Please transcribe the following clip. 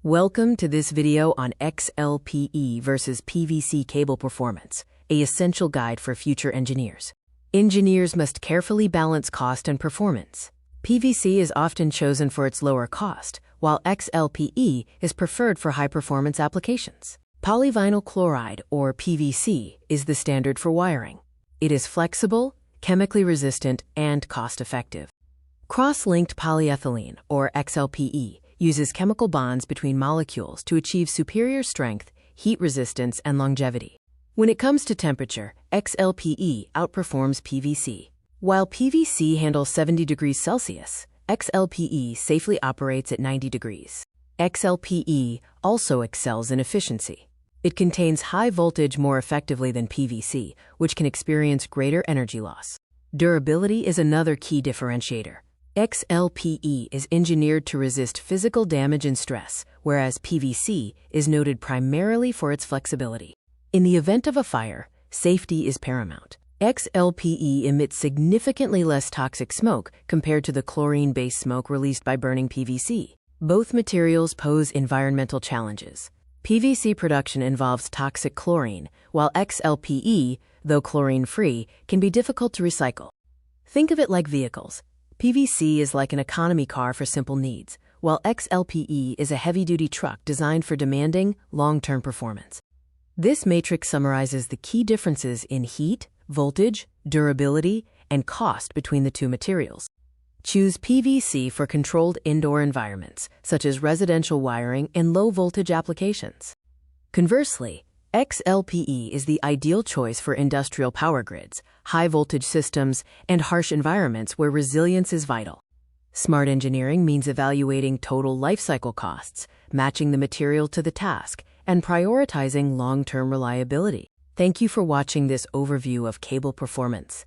Welcome to this video on XLPE versus PVC cable performance, an essential guide for future engineers. Engineers must carefully balance cost and performance. PVC is often chosen for its lower cost, while XLPE is preferred for high-performance applications. Polyvinyl chloride, or PVC, is the standard for wiring. It is flexible, chemically resistant, and cost-effective. Cross-Linked Polyethylene, or XLPE, uses chemical bonds between molecules to achieve superior strength, heat resistance, and longevity. When it comes to temperature, XLPE outperforms PVC. While PVC handles 70 degrees Celsius, XLPE safely operates at 90 degrees. XLPE also excels in efficiency. It contains high voltage more effectively than PVC, which can experience greater energy loss. Durability is another key differentiator. XLPE is engineered to resist physical damage and stress, whereas PVC is noted primarily for its flexibility. In the event of a fire, safety is paramount. XLPE emits significantly less toxic smoke compared to the chlorine-based smoke released by burning PVC. Both materials pose environmental challenges. PVC production involves toxic chlorine, while XLPE, though chlorine-free, can be difficult to recycle. Think of it like vehicles. PVC is like an economy car for simple needs, while XLPE is a heavy-duty truck designed for demanding, long-term performance. This matrix summarizes the key differences in heat, voltage, durability, and cost between the two materials. Choose PVC for controlled indoor environments, such as residential wiring and low-voltage applications. Conversely, XLPE is the ideal choice for industrial power grids, high-voltage systems, and harsh environments where resilience is vital. Smart engineering means evaluating total lifecycle costs, matching the material to the task, and prioritizing long-term reliability. Thank you for watching this overview of cable performance.